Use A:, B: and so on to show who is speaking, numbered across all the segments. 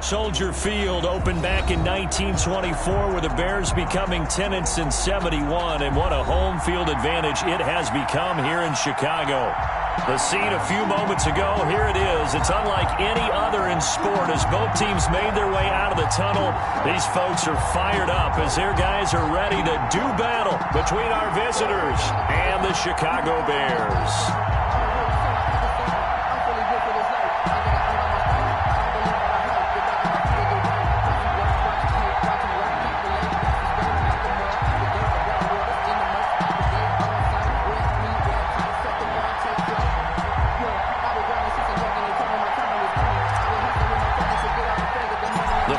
A: Soldier Field opened back in 1924 with the Bears becoming tenants in 71, and what a home field advantage it has become here in Chicago. The scene a few moments ago, here it is. It's unlike any other in sport as both teams made their way out of the tunnel. These folks are fired up as their guys are ready to do battle between our visitors and the Chicago Bears.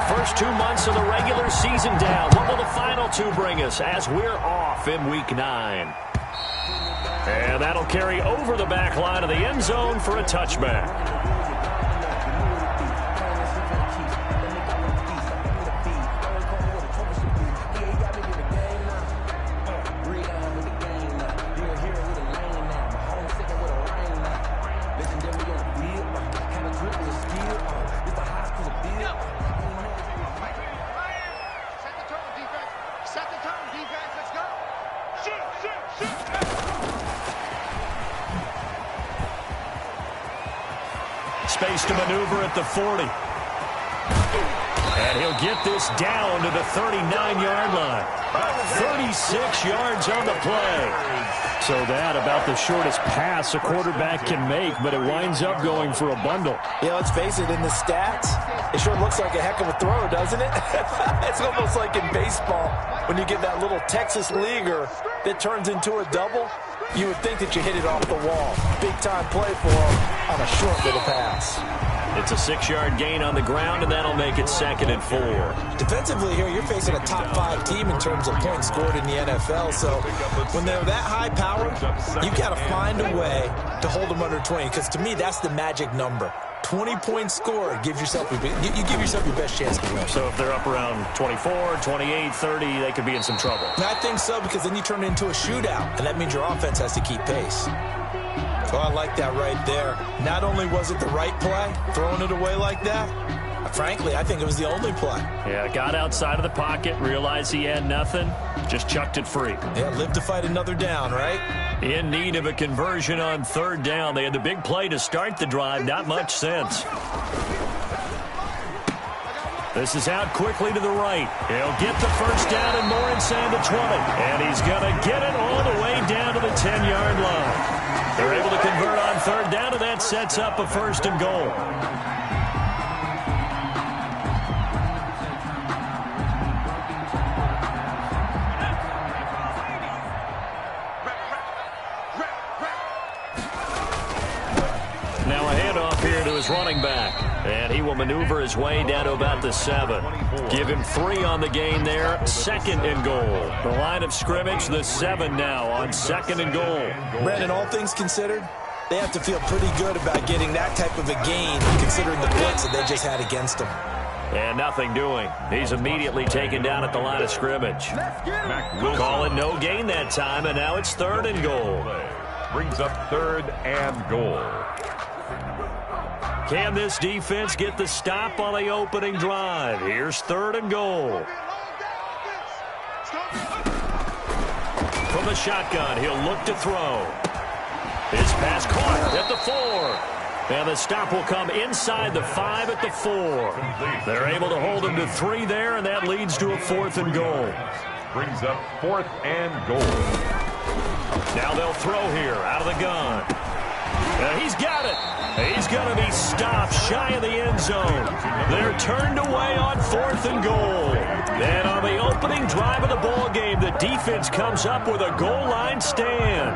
A: First 2 months of the regular season down. What will the final two bring us as we're off in Week 9? And that'll carry over the back line of the end zone for a touchback. Space to maneuver at the 40. And he'll get this down to the 39-yard line. 36 yards on the play. So that about the shortest pass a quarterback can make, but it winds up going for a bundle.
B: Yeah, let's face it, in the stats, it sure looks like a heck of a throw, doesn't it? It's almost like in baseball when you get that little Texas leaguer that turns into a double. You would think that you hit it off the wall. Big-time play for him on a short little pass.
A: It's a 6-yard gain on the ground, and that'll make it 2nd and 4.
B: Defensively here, you're facing a top-5 team in terms of points scored in the NFL. So when they're that high-powered, you got to find a way to hold them under 20. Because to me, that's the magic number. 20 points scored gives yourself you give yourself your best chance to win.
A: So if they're up around 24, 28, 30, they could be in some trouble.
B: I think so, because then you turn it into a shootout, and that means your offense has to keep pace. So I like that right there. Not only was it the right play, throwing it away like that, frankly, I think it was the only play.
A: Yeah, got outside of the pocket, realized he had nothing, just chucked it free.
B: Yeah, live to fight another down, right?
A: In need of a conversion on 3rd down. They had the big play to start the drive, not much sense. This is out quickly to the right. He'll get the first down and more inside the 20. And he's going to get it all the way down to the 10-yard line. They're able to convert on 3rd down, and that sets up a 1st and goal. Now a handoff here to his running back. And he will maneuver his way down to about the 7. Give him 3 on the gain there. 2nd and goal. The line of scrimmage, the 7 now on 2nd and goal.
B: Brandon, all things considered, they have to feel pretty good about getting that type of a gain considering the blitz that they just had against them.
A: And nothing doing. He's immediately taken down at the line of scrimmage. Call it no gain that time, and now it's 3rd and goal.
C: Brings up 3rd and goal.
A: Can this defense get the stop on the opening drive? Here's 3rd and goal. From the shotgun, he'll look to throw. His pass caught at the 4. And the stop will come inside the 5 at the 4. They're able to hold him to 3 there, and that leads to a 4th and goal.
C: Brings up 4th and goal.
A: Now they'll throw here out of the gun. He's got it. He's going to be stopped shy of the end zone. They're turned away on 4th and goal. And on the opening drive of the ball game, the defense comes up with a goal line stand.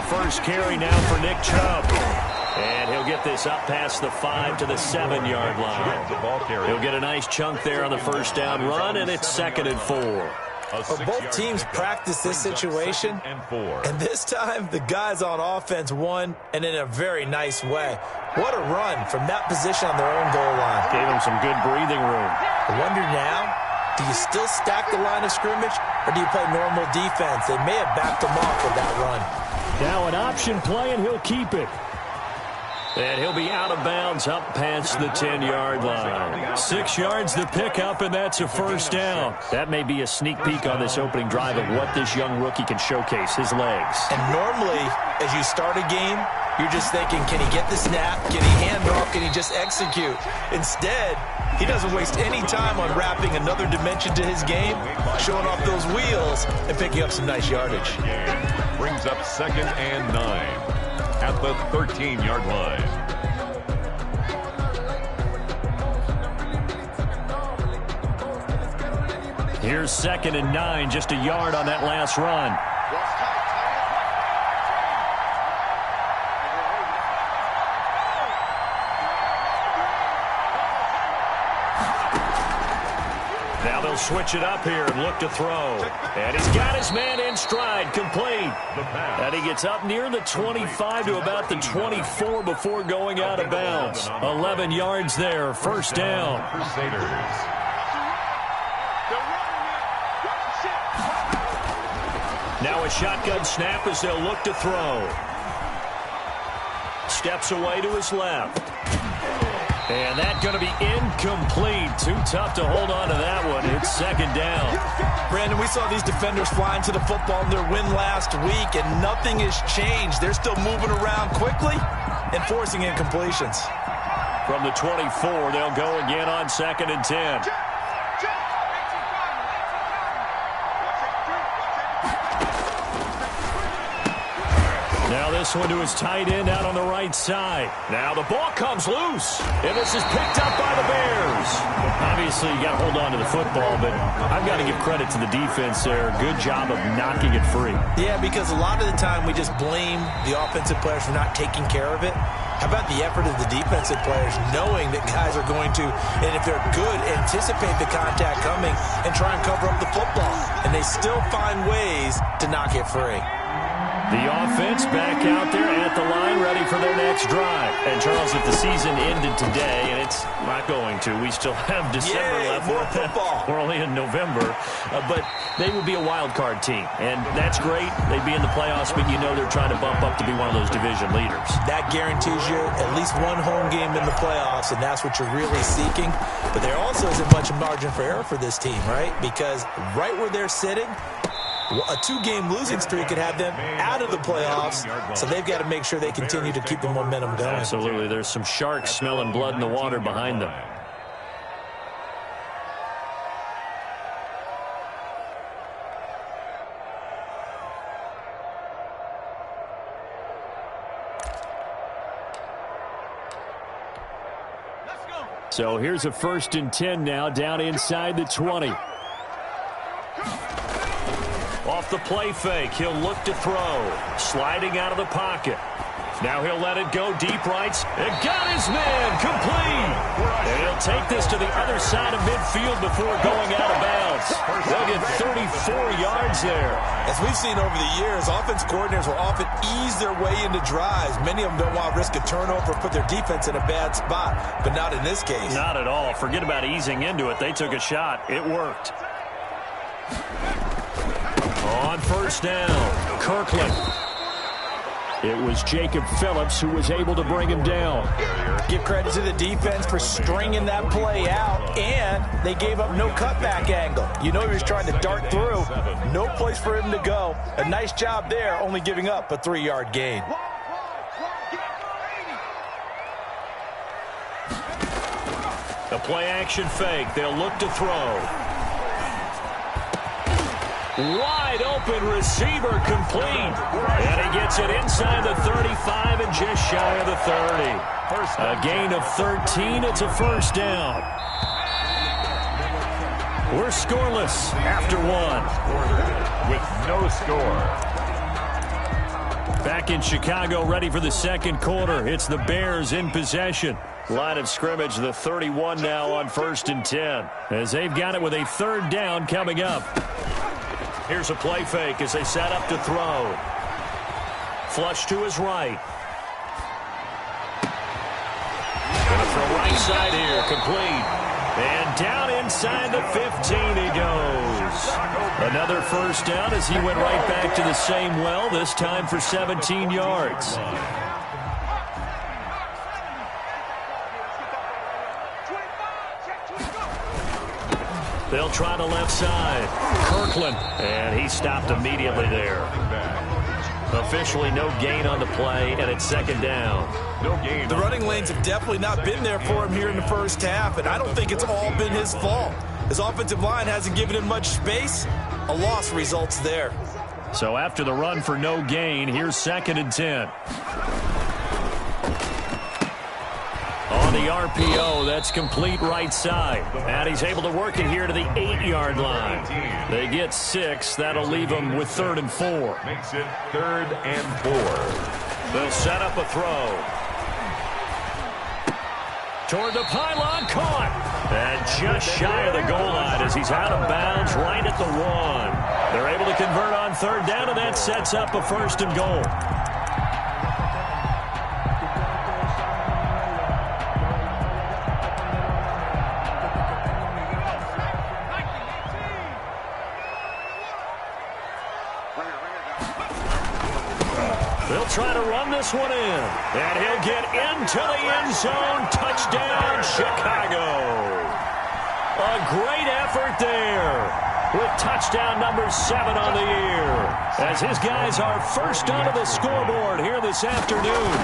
A: First carry now for Nick Chubb. And he'll get this up past the 5 to the 7-yard line. He'll get a nice chunk there on the first down run, and it's 2nd and 4.
B: Well, both teams practice this situation, and this time the guys on offense won, and in a very nice way. What a run from that position on their own goal line.
A: Gave them some good breathing room.
B: I wonder now, do you still stack the line of scrimmage, or do you play normal defense? They may have backed them off with that run.
A: Now an option play, and he'll keep it. And he'll be out of bounds up past the 10-yard line. 6 yards the pickup, and that's a first down. That may be a sneak peek on this opening drive of what this young rookie can showcase, his legs.
B: And normally, as you start a game, you're just thinking, can he get the snap? Can he hand off? Can he just execute? Instead, he doesn't waste any time on wrapping another dimension to his game, showing off those wheels, and picking up some nice yardage.
C: Brings up 2nd and 9 at the 13-yard line.
A: Here's 2nd and 9, just a yard on that last run. Now they'll switch it up here and look to throw. And he's got his man in stride, complete. And he gets up near the 25 to about the 24 before going out of bounds. 11 yards there, first down. Now a shotgun snap as they'll look to throw. Steps away to his left. And that's going to be incomplete. Too tough to hold on to that one. It's 2nd down.
B: Brandon, we saw these defenders flying to the football in their win last week, and nothing has changed. They're still moving around quickly and forcing incompletions.
A: From the 24, they'll go again on 2nd and 10. Now this one to his tight end out on the right side. Now the ball comes loose, and this is picked up by the Bears. Obviously, you got to hold on to the football, but I've got to give credit to the defense there. Good job of knocking it free.
B: Yeah, because a lot of the time we just blame the offensive players for not taking care of it. How about the effort of the defensive players knowing that guys are going to, and if they're good, anticipate the contact coming and try and cover up the football. And they still find ways to knock it free.
A: The offense back out there at the line, ready for their next drive. And, Charles, if the season ended today, and it's not going to, we still have December left.
B: More football.
A: We're only in November. But they would be a wild card team. And that's great. They'd be in the playoffs, but you know they're trying to bump up to be one of those division leaders. That
B: guarantees you at least one home game in the playoffs, and that's what you're really seeking. But there also isn't much margin for error for this team, right? Because right where they're sitting, a 2-game losing streak could have them out of the playoffs, so they've got to make sure they continue to keep the momentum going.
A: Absolutely. There's some sharks smelling blood in the water behind them. So here's a 1st and 10 now, down inside the 20. Off the play fake, he'll look to throw. Sliding out of the pocket. Now he'll let it go deep right. And got his man, complete. And he'll take this to the other side of midfield before going out of bounds. They'll get 34 yards there.
B: As we've seen over the years, offense coordinators will often ease their way into drives. Many of them don't want to risk a turnover or put their defense in a bad spot, but not in this case.
A: Not at all. Forget about easing into it. They took a shot. It worked. On 1st down, Kirkland. It was Jacob Phillips who was able to bring him down.
B: Give credit to the defense for stringing that play out, and they gave up no cutback angle. You know he was trying to dart through. No place for him to go. A nice job there, only giving up a 3-yard gain.
A: The play action fake. They'll look to throw. Wide open receiver, complete. And he gets it inside the 35 and just shy of the 30. A gain of 13. It's a first down. We're scoreless after 1.
C: With no score.
A: Back in Chicago, ready for the 2nd quarter. It's the Bears in possession. Line of scrimmage, the 31 now on 1st and 10. As they've got it with a 3rd down coming up. Here's a play fake as they set up to throw. Flush to his right. Going to throw right side here, complete. And down inside the 15 he goes. Another first down as he went right back to the same well, this time for 17 yards. They'll try the left side. Kirkland, and he stopped immediately there. Officially no gain on the play, and it's second down.
B: No gain. The running lanes have definitely not been there for him here in the first half, and I don't think it's all been his fault. His offensive line hasn't given him much space. A loss results there.
A: So after the run for no gain, here's 2nd and 10. On the RPO, that's complete right side. And he's able to work it here to the 8-yard line. They get 6. That'll leave them with 3rd and 4.
C: Makes it 3rd and 4.
A: They'll set up a throw. Toward the pylon, caught. And just shy of the goal line as he's out of bounds right at the 1. They're able to convert on 3rd down, and that sets up a 1st and goal. They'll try to run this one in. And he'll get into the end zone. Touchdown, Chicago. A great effort there with touchdown number 7 on the year. As his guys are first onto the scoreboard here this afternoon.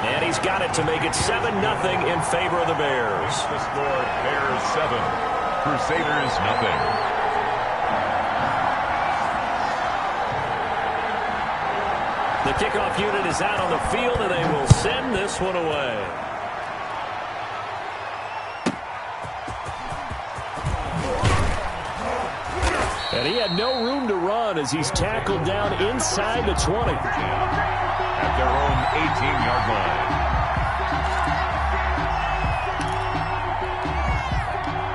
A: And he's got it to make it 7-0 in favor of the Bears.
C: The score, Bears 7, Crusaders nothing.
A: The kickoff unit is out on the field, and they will send this one away. And he had no room to run as he's tackled down inside the 20.
C: At their own 18-yard line.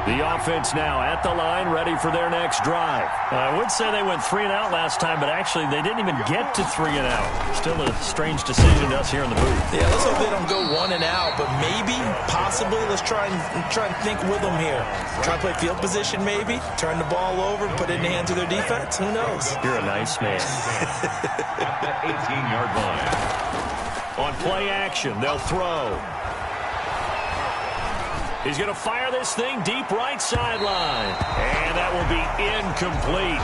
A: The offense now at the line, ready for their next drive. I would say they went 3 and out last time, but actually they didn't even get to 3 and out. Still a strange decision to us here in the booth.
B: Yeah, let's hope they don't go 1 and out, but maybe, possibly, let's try and think with them here. Try to play field position maybe, turn the ball over, put it in the hands of their defense. Who knows?
A: You're a nice man.
C: At the 18-yard line.
A: On play action, they'll throw. He's going to fire this thing deep right sideline. And that will be incomplete.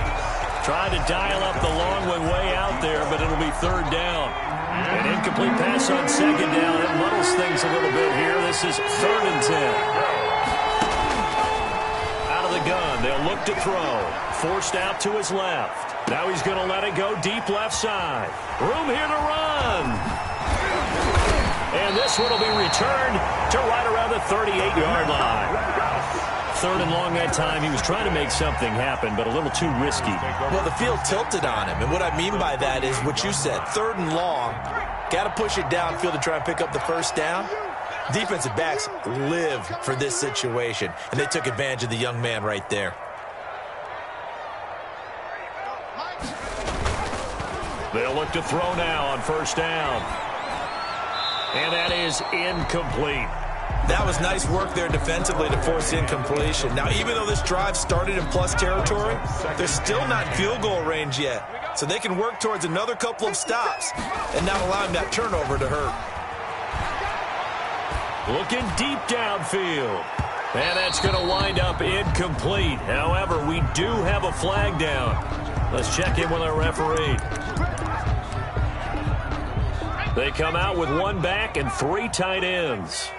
A: Tried to dial up the long one way out there, but it'll be 3rd down. An incomplete pass on 2nd down. It muddles things a little bit here. This is 3rd and 10. Out of the gun, they'll look to throw. Forced out to his left. Now he's going to let it go deep left side. Room here to run. And this one will be returned to right around the 38-yard line. 3rd and long that time. He was trying to make something happen, but a little too risky.
B: Well, the field tilted on him, and what I mean by that is what you said. 3rd and long, got to push it downfield to try and pick up the first down. Defensive backs live for this situation, and they took advantage of the young man right there.
A: They'll look to throw now on 1st down. And that is incomplete.
B: That was nice work there defensively to force incompletion. Now, even though this drive started in plus territory, they're still not in field goal range yet. So they can work towards another couple of stops and not allowing that turnover to hurt.
A: Looking deep downfield. And that's going to wind up incomplete. However, we do have a flag down. Let's check in with our referee. They come out with 1 back and 3 tight ends.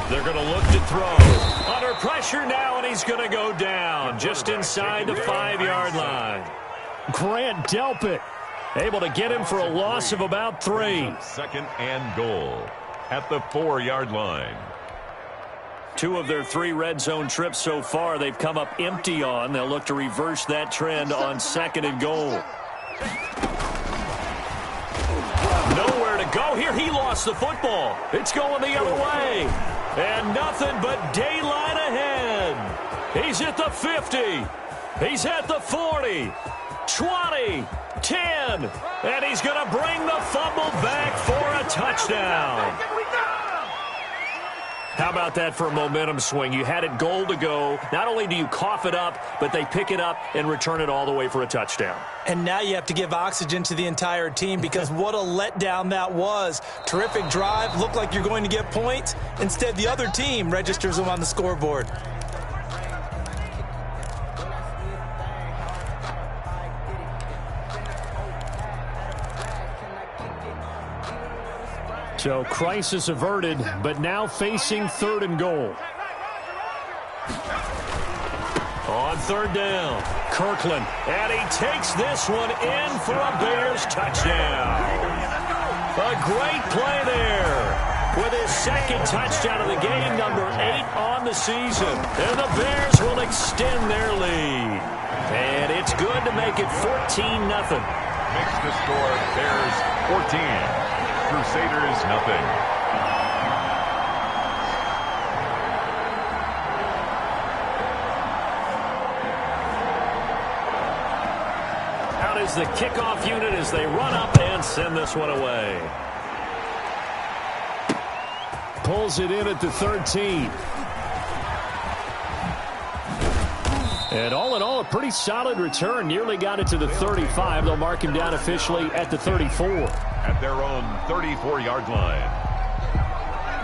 A: They're going to look to throw. Under pressure now, and he's going to go down just inside the 5-yard line. Grant Delpit able to get him for a loss of about 3.
C: 2nd and goal at the 4-yard line.
A: 2 of their 3 red zone trips so far they've come up empty on. They'll look to reverse that trend on 2nd and goal. Nowhere to go here. He lost the football. It's going the other way. And nothing but daylight ahead. He's at the 50. He's at the 40. 20. 10. And he's going to bring the fumble back for a touchdown. How about that for a momentum swing? You had it goal to go. Not only do you cough it up, but they pick it up and return it all the way for a touchdown.
B: And now you have to give oxygen to the entire team because what a letdown that was. Terrific drive. Looked like you're going to get points. Instead, the other team registers them on the scoreboard.
A: So crisis averted, but now facing 3rd and goal. On 3rd down, Kirkland, and he takes this one in for a Bears touchdown. A great play there with his 2nd touchdown of the game, number 8 on the season. And the Bears will extend their lead. And it's good to make it 14-0.
C: Makes the score Bears 14. Crusaders nothing.
A: Out is the kickoff unit as they run up and send this one away. Pulls it in at the 13. And all in all, a pretty solid return. Nearly got it to the 35. They'll mark him down officially at the 34.
C: At their own 34-yard line.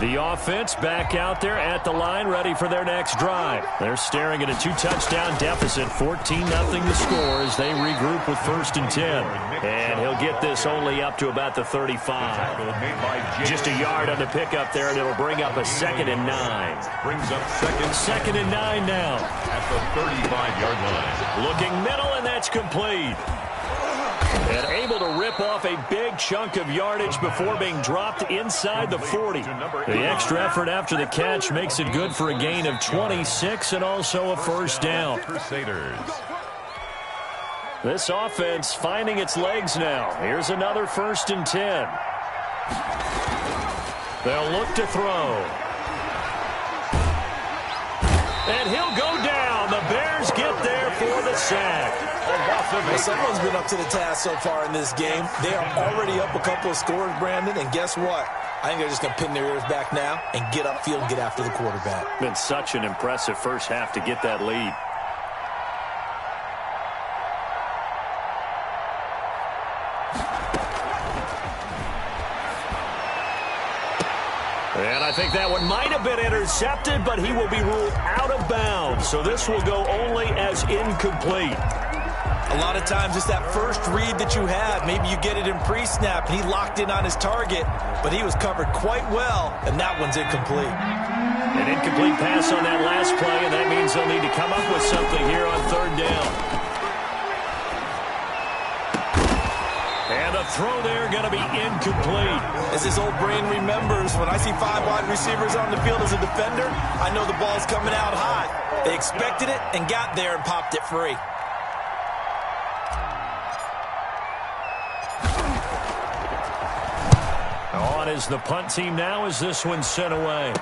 A: The offense back out there at the line, ready for their next drive. They're staring at a 2-touchdown deficit, 14-0 the score as they regroup with 1st and 10. And he'll get this only up to about the 35. Just a yard on the pickup there, and it'll bring up a 2nd and 9.
C: Brings up 2nd
A: and 9 now.
C: At the 35-yard line.
A: Looking middle, and that's complete. And able to rip off a big chunk of yardage before being dropped inside the 40. The extra effort after the catch makes it good for a gain of 26 and also a 1st down.
C: Crusaders.
A: This offense finding its legs now. Here's another 1st and 10. They'll look to throw. And he'll go down. The Bears get there for the sack.
B: Well, someone's been up to the task so far in this game. They are already up a couple of scores, Brandon, and guess what? I think they're just going to pin their ears back now and get upfield and get after the quarterback.
A: Been such an impressive first half to get that lead. And I think that one might have been intercepted, but he will be ruled out of bounds. So this will go only as incomplete.
B: A lot of times it's that first read that you have. Maybe you get it in pre-snap, and he locked in on his target, but he was covered quite well, and that one's incomplete.
A: An incomplete pass on that last play, and that means they'll need to come up with something here on 3rd down. And the throw there going to be incomplete.
B: As his old brain remembers, when I see 5 wide receivers on the field as a defender, I know the ball's coming out hot. They expected it and got there and popped it free.
A: On is the punt team now as this one's sent away.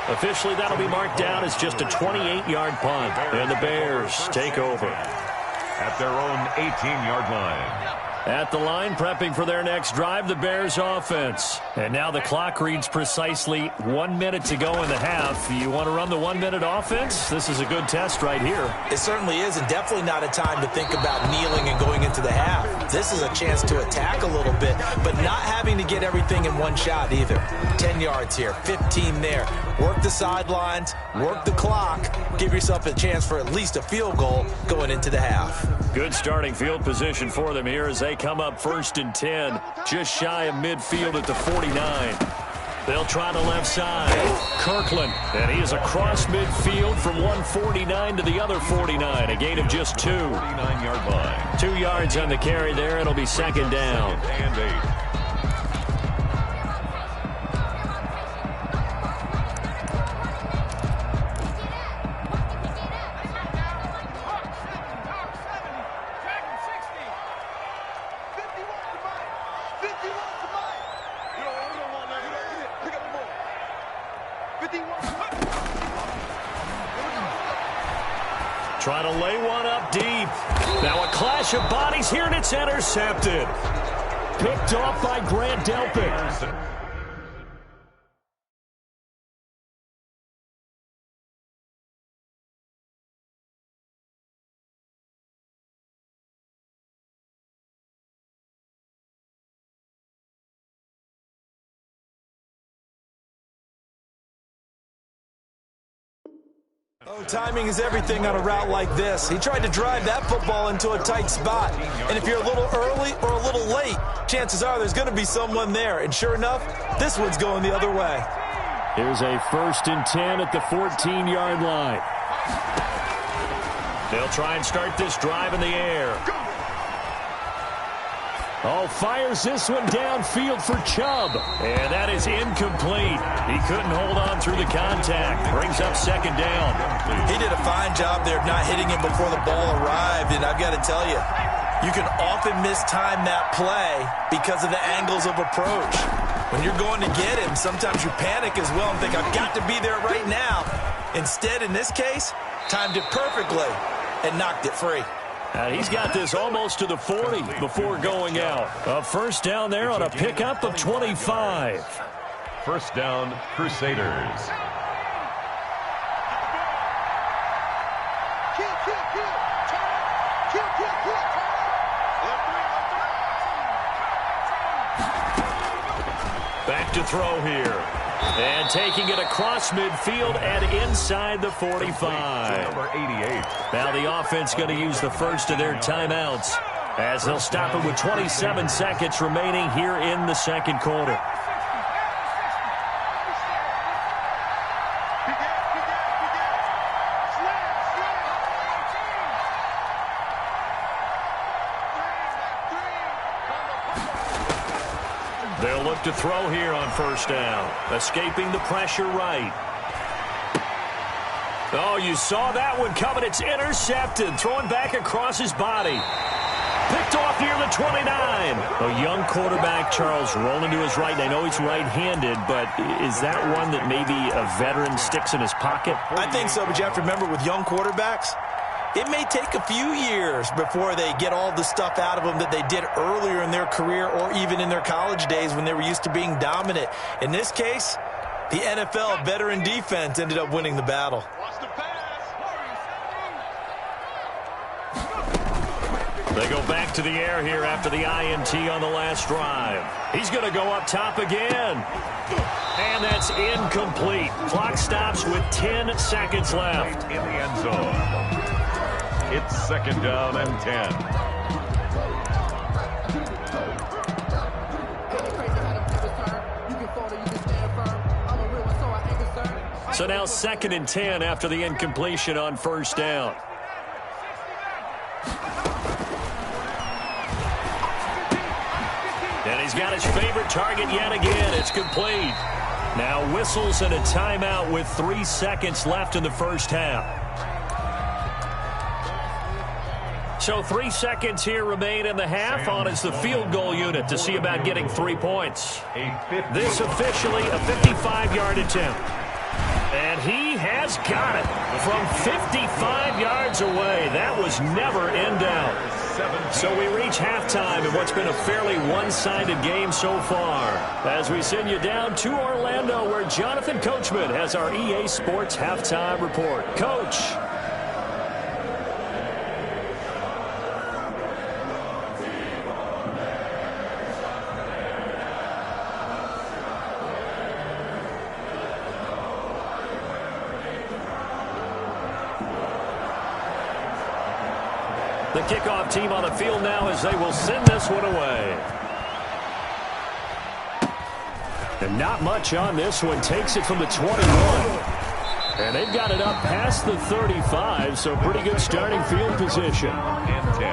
A: Officially, that'll be marked down as just a 28-yard punt. And the Bears take over.
C: At their own 18-yard line.
A: At the line, prepping for their next drive, the Bears offense. And now the clock reads precisely 1 minute to go in the half. You want to run the 1-minute offense? This is a good test right here.
B: It certainly is, and definitely not a time to think about kneeling and going into the half. This is a chance to attack a little bit, but not having to get everything in one shot either. 10 yards here, 15 there. Work the sidelines, work the clock, give yourself a chance for at least a field goal going into the half.
A: Good starting field position for them here as they come up 1st and 10, just shy of midfield at the 49. They'll try the left side. Kirkland, and he is across midfield from 149 to the other 49, a gain of just 2.
C: 49-yard line.
A: 2 yards on the carry there. It'll be 2nd down.
C: And 8.
A: Trying to lay one up deep. Now a clash of bodies here, and it's intercepted. Picked off by Grant Delpit.
B: Oh, timing is everything on a route like this. He tried to drive that football into a tight spot. And if you're a little early or a little late, chances are there's going to be someone there. And sure enough, this one's going the other way.
A: Here's a 1st and 10 at the 14-yard line. They'll try and start this drive in the air. Oh, fires this one downfield for Chubb. And that is incomplete. He couldn't hold on through the contact. Brings up 2nd down.
B: He did a fine job there of not hitting him before the ball arrived. And I've got to tell you, you can often mistime that play because of the angles of approach. When you're going to get him, sometimes you panic as well and think, I've got to be there right now. Instead, in this case, timed it perfectly and knocked it free.
A: He's got this almost to the 40 before going out. A 1st down there on a pickup of 25.
C: 1st down, Crusaders.
A: Back to throw here. And taking it across midfield and inside the 45.
C: Number 88.
A: Now the offense going to use the first of their timeouts as they'll stop it with 27 seconds remaining here in the 2nd quarter. They'll look to throw here on 1st down. Escaping the pressure right. Oh, you saw that one coming. It's intercepted. Throwing back across his body. Picked off near the 29. A young quarterback, Charles, rolling to his right. And I know he's right-handed, but is that one that maybe a veteran sticks in his pocket?
B: I think so, but you have to remember with young quarterbacks, it may take a few years before they get all the stuff out of them that they did earlier in their career or even in their college days when they were used to being dominant. In this case, the NFL veteran defense ended up winning the battle.
A: They go back to the air here after the INT on the last drive. He's going to go up top again. And that's incomplete. Clock stops with 10 seconds left.
C: In the end zone. It's 2nd down and 10.
A: So now 2nd and 10 after the incompletion on 1st down. And he's got his favorite target yet again. It's complete. Now whistles and a timeout with 3 seconds left in the 1st half. So 3 seconds here remain in the half on as the field goal unit to see about getting 3 points. This officially a 55-yard attempt. And he has got it from 55 yards away. That was never in doubt. So we reach halftime in what's been a fairly one-sided game so far. As we send you down to Orlando, where Jonathan Coachman has our EA Sports halftime report. Coach. The kickoff team on the field now as they will send this one away. And not much on this one. Takes it from the 21. And they've got it up past the 35, so pretty good starting field position.
C: And 10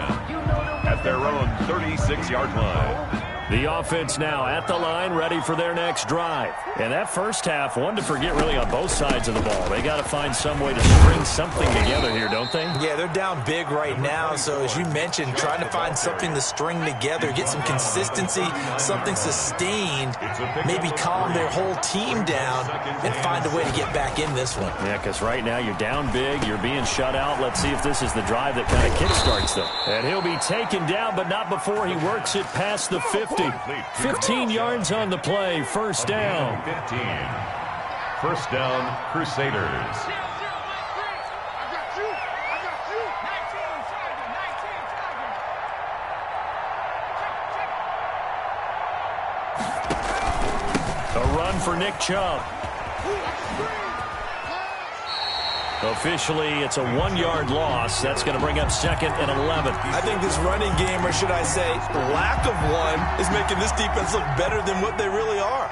C: at their own 36-yard line.
A: The offense now at the line, ready for their next drive. And that first half, one to forget really on both sides of the ball. They got to find some way to string something together here, don't they?
B: Yeah, they're down big right now. So as you mentioned, trying to find something to string together, get some consistency, something sustained, maybe calm their whole team down and find a way to get back in this one.
A: Yeah, because right now you're down big, you're being shut out. Let's see if this is the drive that kind of kickstarts them. And he'll be taken down, but not before he works it past the 50. 15 yards on the play, first down.
C: 15. First down, Crusaders.
A: A run for Nick Chubb. Officially, it's a 1-yard loss. That's going to bring up second and 11.
B: I think this running game, or should I say lack of one, is making this defense look better than what they really are.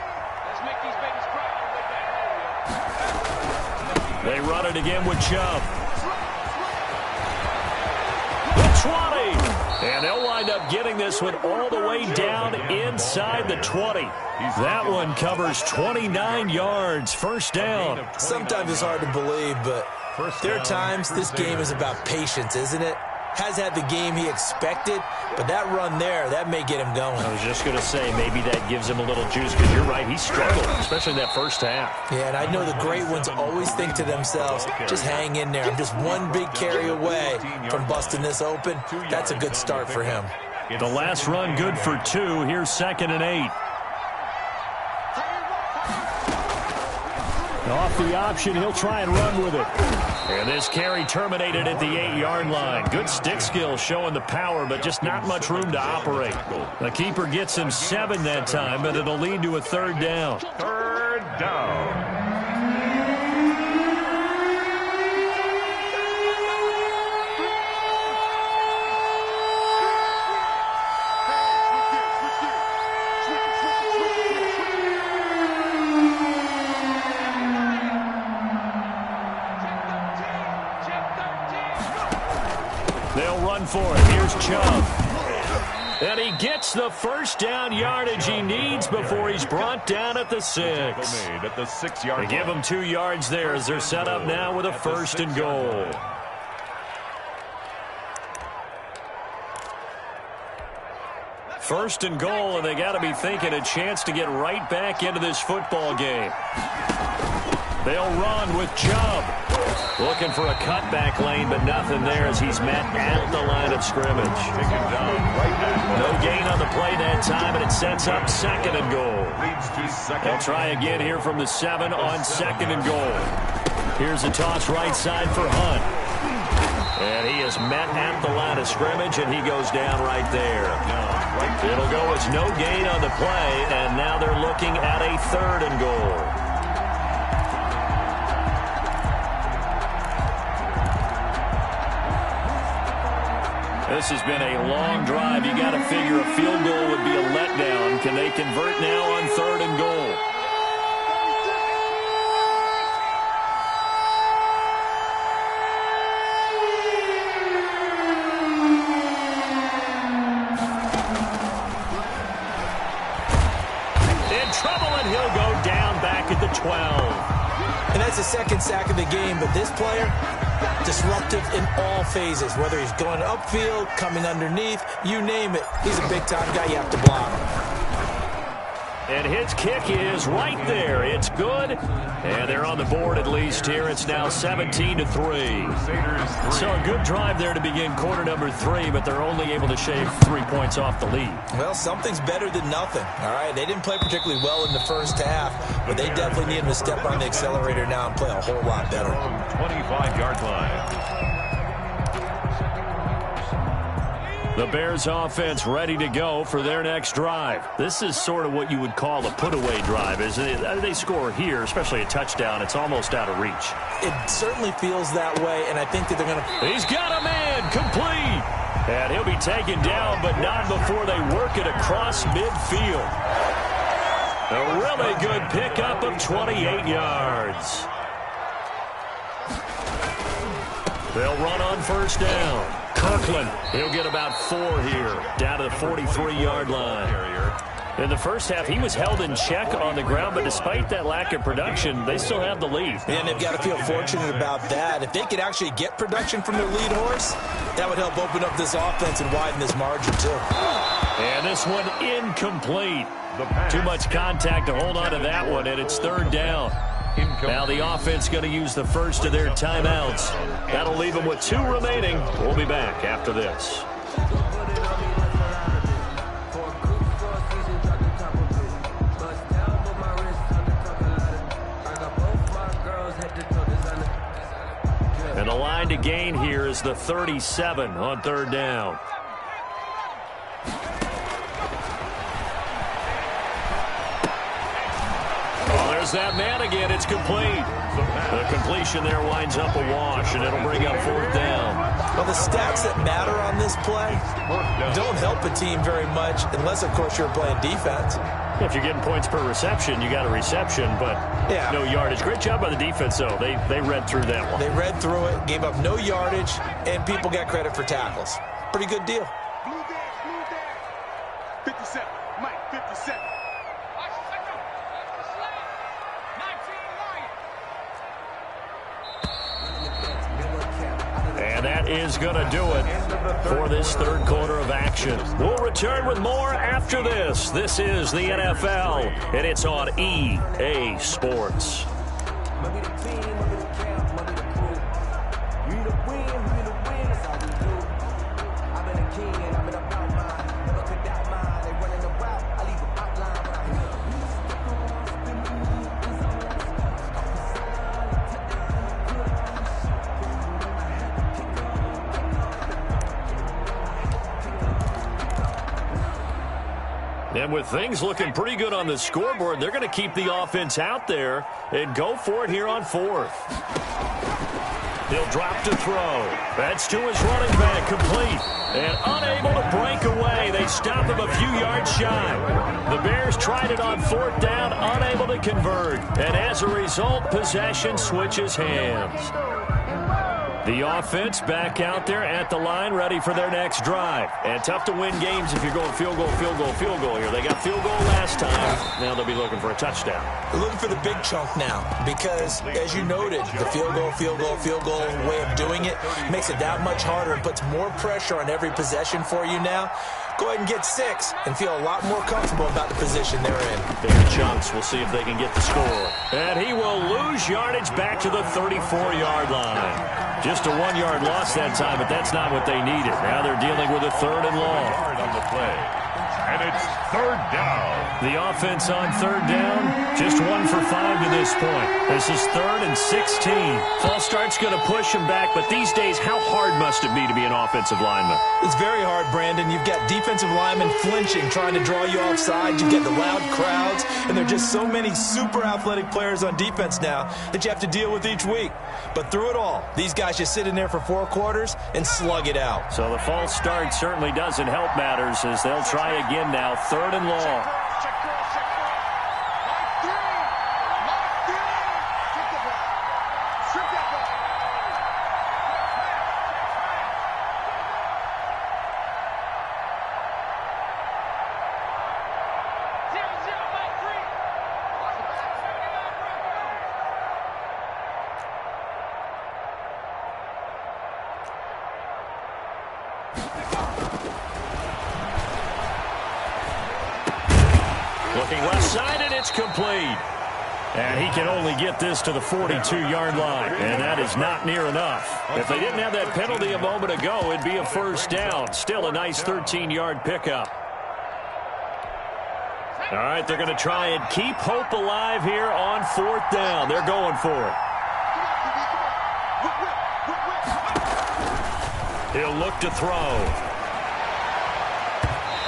A: They run it again with Chubb. The 20. And they'll wind up getting this one all the way down inside the 20. That one covers 29 yards. First down.
B: Sometimes it's hard to believe, but there are times this game is about patience, isn't it? Has had the game he expected, but that run there, that may get him going.
A: I was just going to say, maybe that gives him a little juice, because you're right, he struggled, especially in that first half.
B: Yeah, and I know the great ones always think to themselves, just hang in there. I'm just one big carry away from busting this open. That's a good start for him.
A: The last run good for 2. Here's second and 8. Off the option, he'll try and run with it. And this carry terminated at the 8-yard line. Good stick skill showing the power, but just not much room to operate. The keeper gets him 7 that time, but it'll lead to a third down.
C: Third down.
A: They'll run for it. Here's Chubb. And he gets the first down yardage he needs before he's brought down at the 6.
C: At the 6-yard line.
A: They give him 2 yards there as they're set up now with a first and goal. First and goal, and they got to be thinking a chance to get right back into this football game. They'll run with Chubb. Looking for a cutback lane, but nothing there as he's met at the line of scrimmage. No gain on the play that time, and it sets up second and goal. They'll try again here from the 7 on second and goal. Here's a toss right side for Hunt. And he is met at the line of scrimmage, and he goes down right there. It'll go as no gain on the play, and now they're looking at a third and goal. This has been a long drive. You got to figure a field goal would be a letdown. Can they convert now on third and goal? In trouble, and he'll go down back at the 12.
B: And that's the second sack of the game, but this player, disruptive in all phases, whether he's going upfield, coming underneath, you name it. He's a big-time guy you have to block.
A: And his kick is right there. It's good. And they're on the board at least here. It's now 17-3. So a good drive there to begin quarter number 3, but they're only able to shave 3 points off the lead.
B: Well, something's better than nothing, all right? They didn't play particularly well in the first half, but they definitely need him to step on the accelerator now and play a whole lot better.
C: 25-yard line.
A: The Bears offense ready to go for their next drive. This is sort of what you would call a put-away drive, isn't it? They score here, especially a touchdown. It's almost out of reach.
B: It certainly feels that way, and I think that they're going to...
A: He's got a man, complete. And he'll be taken down, but not before they work it across midfield. A really good pickup of 28 yards. They'll run on first down. Kirkland, he'll get about 4 here, down to the 43-yard line. In the first half, he was held in check on the ground, but despite that lack of production, they still have the lead.
B: And they've got to feel fortunate about that. If they could actually get production from their lead horse, that would help open up this offense and widen this margin, too.
A: And this one incomplete. Too much contact to hold on to that one, and it's third down. Now the offense going to use the first of their timeouts. That'll leave them with 2 remaining. We'll be back after this. And the line to gain here is the 37 on third down. That man again, it's complete. The completion there winds up a wash, and it'll bring up fourth down.
B: Well, the stats that matter on this play don't help a team very much, unless, of course, you're playing defense.
A: If you're getting points per reception, you got a reception, but no yardage. Great job by the defense, though. They read through that one.
B: They read through it, gave up no yardage, and people got credit for tackles. Pretty good deal.
D: Blue there. 57. Mike, 57.
A: And that is going to do it for this third quarter of action. We'll return with more after this. This is the NFL, and it's on EA Sports. And with things looking pretty good on the scoreboard, they're going to keep the offense out there and go for it here on fourth. He'll drop to throw. That's to his running back, complete. And unable to break away. They stop him a few yards shy. The Bears tried it on fourth down, unable to convert. And as a result, possession switches hands. The offense back out there at the line, ready for their next drive. And tough to win games if you're going field goal here. They got field goal last time. Now they'll be looking for a touchdown.
B: They're looking for the big chunk now because, as you noted, the field goal way of doing it makes it that much harder and puts more pressure on every possession for you now. Go ahead and get 6 and feel a lot more comfortable about the position they're in.
A: Big chunks. We'll see if they can get the score. And he will lose yardage back to the 34-yard line. Just a 1-yard loss that time, but that's not what they needed. Now they're dealing with a third and long.
C: On the play. And it's third down.
A: The offense on third down, just 1 for 5 to this point. This is 3rd and 16. False start's going to push him back, but these days, how hard must it be to be an offensive lineman?
B: It's very hard, Brandon. You've got defensive linemen flinching, trying to draw you offside. You've got the loud crowds, and there are just so many super athletic players on defense now that you have to deal with each week. But through it all, these guys just sit in there for 4 quarters and slug it out.
A: So the false start certainly doesn't help matters as they'll try again now, 3rd and long. Looking left side, and it's complete. And he can only get this to the 42-yard line, and that is not near enough. If they didn't have that penalty a moment ago, it'd be a first down. Still a nice 13-yard pickup. All right, they're going to try and keep hope alive here on 4th down. They're going for it. He'll look to throw.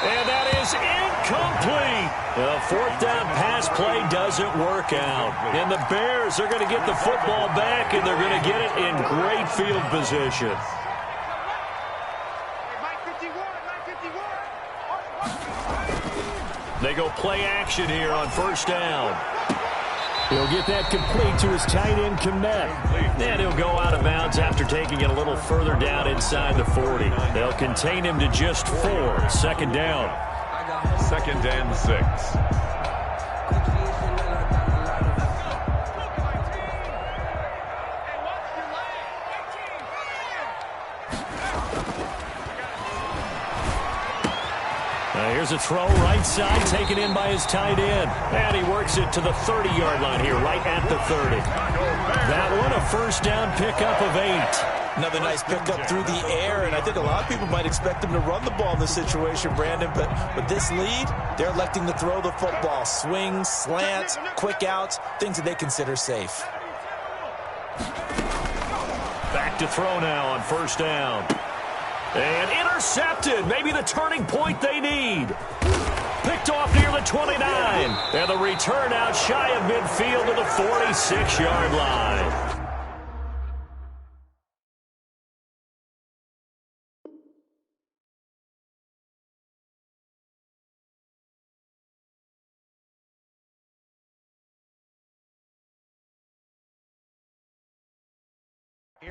A: And that is incomplete. The 4th down pass play doesn't work out. And the Bears are going to get the football back, and they're going to get it in great field position. They go play action here on 1st down. He'll get that complete to his tight end, Kmet. And he'll go out of bounds after taking it a little further down inside the 40. They'll contain him to just 4. 2nd down.
C: 2nd and 6.
A: Here's a throw right side, taken in by his tight end. And he works it to the 30-yard line here, right at the 30. That one, a first down pickup of 8.
B: Another nice pickup through the air, and I think a lot of people might expect him to run the ball in this situation, Brandon, but with this lead, they're electing to throw the football. Swings, slants, quick outs, things that they consider safe.
A: Back to throw now on first down. And intercepted. Maybe the turning point they need. Picked off near the 29. And the return out shy of midfield to the 46-yard line.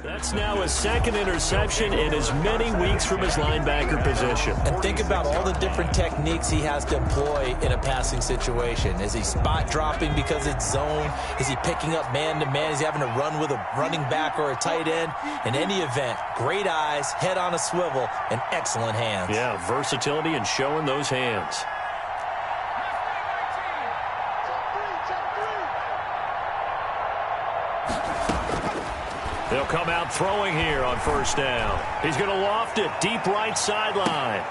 A: That's now his second interception in as many weeks from his linebacker position.
B: And think about all the different techniques he has to employ in a passing situation. Is he spot dropping because it's zone? Is he picking up man-to-man? Is he having to run with a running back or a tight end? In any event, great eyes, head on a swivel, and excellent hands.
A: Yeah, versatility and showing those hands. They'll come out throwing here on first down. He's going to loft it deep right sideline.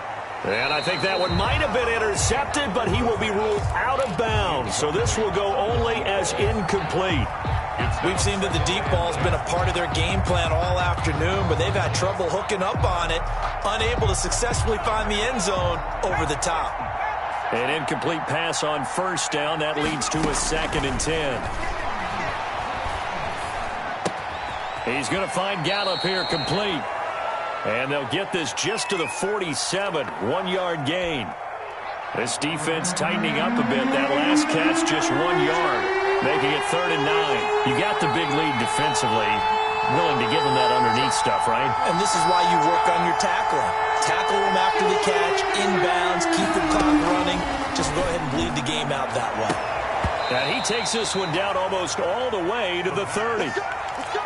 A: And I think that one might have been intercepted, but he will be ruled out of bounds. So this will go only as incomplete.
B: We've seen that the deep ball has been a part of their game plan all afternoon, but they've had trouble hooking up on it, unable to successfully find the end zone over the top.
A: An incomplete pass on first down. That leads to a 2nd and 10. He's going to find Gallup here complete. And they'll get this just to the 47, 1-yard gain. This defense tightening up a bit. That last catch just 1 yard, making it 3rd and 9. You got the big lead defensively. Willing to give them that underneath stuff, right?
B: And this is why you work on your tackling. Tackle them after the catch, inbounds, keep the clock running. Just go ahead and bleed the game out that way.
A: And he takes this one down almost all the way to the 30.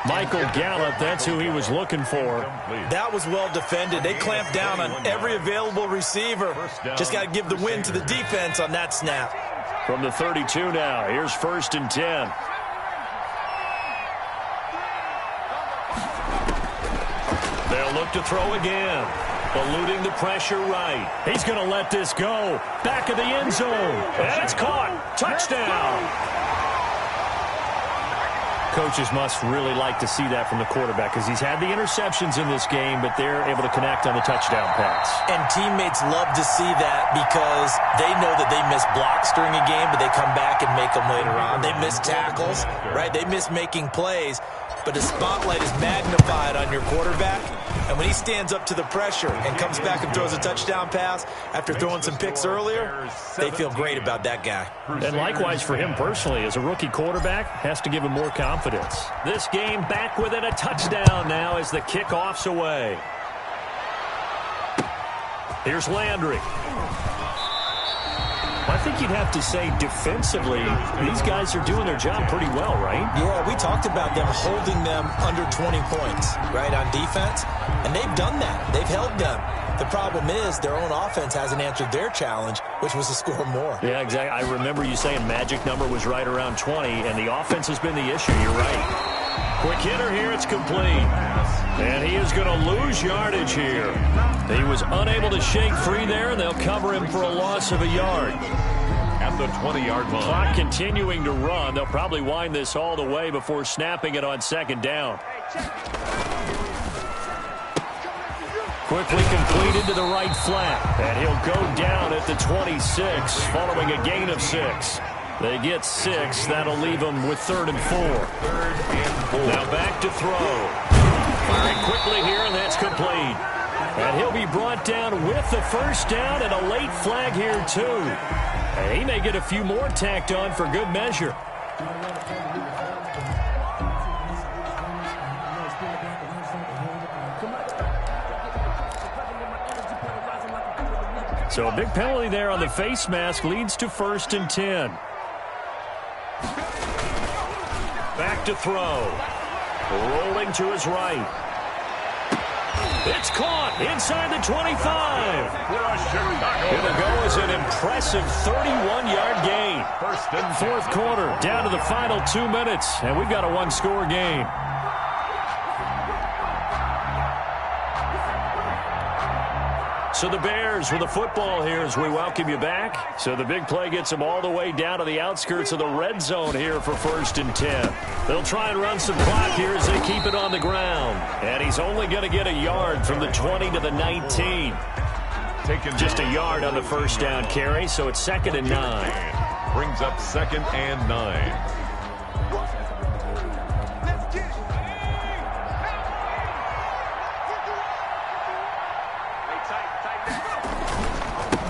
A: Michael Gallup, that's who he was looking for.
B: That was well defended. They clamped down on every available receiver. Just got to give the win to the defense on that snap.
A: From the 32 now, here's 1st and 10. They'll look to throw again. Eluding the pressure right. He's going to let this go. Back of the end zone. And it's caught. Touchdown. Coaches must really like to see that from the quarterback because he's had the interceptions in this game, but they're able to connect on the touchdown pass.
B: And teammates love to see that because they know that they miss blocks during a game, but they come back and make them later on. They miss tackles, right? They miss making plays, but the spotlight is magnified on your quarterback. And when he stands up to the pressure and comes back and throws a touchdown pass after throwing some picks earlier, they feel great about that guy.
A: And likewise for him personally, as a rookie quarterback, has to give him more confidence. This game back within a touchdown now as the kickoff's away. Here's Landry. I think you'd have to say defensively, these guys are doing their job pretty well, right?
B: Yeah, we talked about them holding them under 20 points, right, on defense. And they've done that. They've held them. The problem is their own offense hasn't answered their challenge, which was to score more.
A: Yeah, exactly. I remember you saying magic number was right around 20, and the offense has been the issue. You're right. Quick hitter here. It's complete. And he is going to lose yardage here. He was unable to shake free there, and they'll cover him for a loss of a yard.
C: At the 20-yard line.
A: Clock continuing to run. They'll probably wind this all the way before snapping it on 2nd down. Quickly completed to the right flat. And he'll go down at the 26 following a gain of 6. They get 6. That'll leave them with 3rd and 4. Now back to throw. Firing quickly here, and that's complete. And he'll be brought down with the first down and a late flag here, too. And he may get a few more tacked on for good measure. So a big penalty there on the face mask leads to 1st and 10. Back to throw. Rolling to his right. It's caught inside the 25. It'll go as an impressive 31-yard gain. 4th quarter, down to the final 2 minutes, and we've got a one-score game. So the Bears with the football here as we welcome you back. So the big play gets them all the way down to the outskirts of the red zone here for 1st and 10. They'll try and run some clock here as they keep it on the ground. And he's only going to get a yard from the 20 to the 19. Just a yard on the first down carry, so it's 2nd and 9.
C: Brings up 2nd and 9.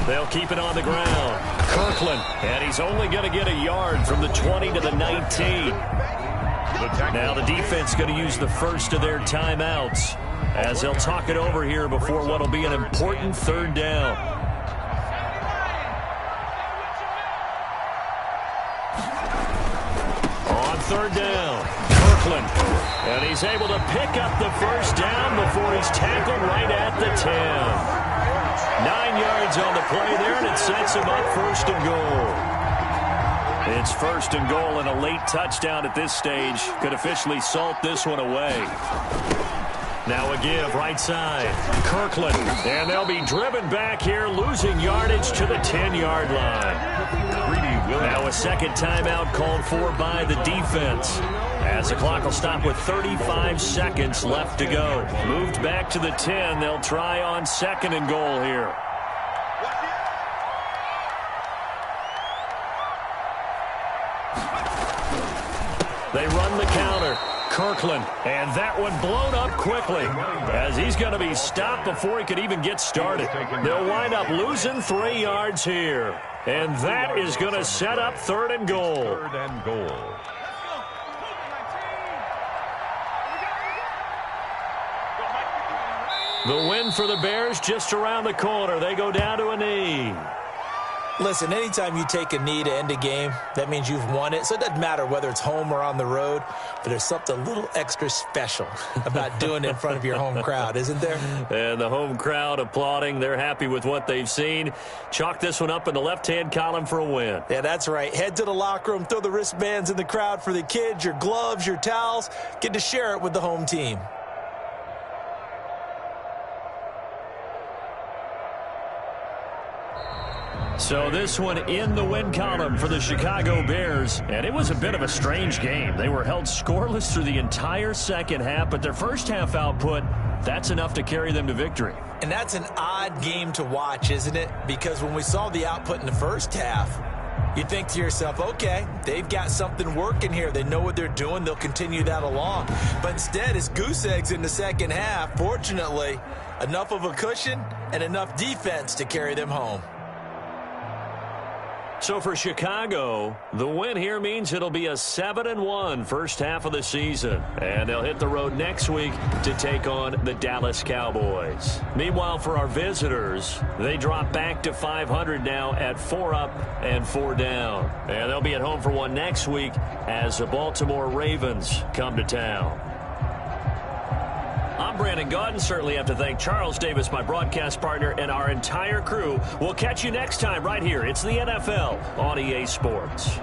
A: They'll keep it on the ground. Kirkland, and he's only going to get a yard from the 20 to the 19. Now the defense going to use the first of their timeouts as they'll talk it over here before what will be an important 3rd down. On 3rd down, Kirkland, and he's able to pick up the first down before he's tackled right at the 10. 9 yards on the play there, and it sets him up 1st and goal. It's 1st and goal, and a late touchdown at this stage could officially salt this one away. Now a give right side. Kirkland, and they'll be driven back here, losing yardage to the 10-yard line. Now a second timeout called for by the defense, as the clock will stop with 35 seconds left to go. Moved back to the 10. They'll try on 2nd and goal here. They run the counter. Kirkland, and that one blown up quickly as he's going to be stopped before he could even get started. They'll wind up losing 3 yards here, and that is going to set up 3rd and goal.
C: 3rd and goal.
A: The win for the Bears just around the corner. They go down to a knee.
B: Listen, anytime you take a knee to end a game, that means you've won it. So it doesn't matter whether it's home or on the road, but there's something a little extra special about doing it in front of your home crowd, isn't there?
A: And the home crowd applauding. They're happy with what they've seen. Chalk this one up in the left-hand column for a win.
B: Yeah, that's right. Head to the locker room, throw the wristbands in the crowd for the kids, your gloves, your towels. Get to share it with the home team.
A: So this one in the win column for the Chicago Bears. And it was a bit of a strange game. They were held scoreless through the entire second half, but their first half output, that's enough to carry them to victory.
B: And that's an odd game to watch, isn't it? Because when we saw the output in the first half, you think to yourself, okay, they've got something working here. They know what they're doing. They'll continue that along. But instead, it's goose eggs in the second half. Fortunately, enough of a cushion and enough defense to carry them home.
A: So for Chicago, the win here means it'll be a 7-1 first half of the season. And they'll hit the road next week to take on the Dallas Cowboys. Meanwhile, for our visitors, they drop back to 500 now at 4 up and 4 down. And they'll be at home for one next week as the Baltimore Ravens come to town. I'm Brandon Gaudin. Certainly have to thank Charles Davis, my broadcast partner, and our entire crew. We'll catch you next time right here. It's the NFL on EA Sports.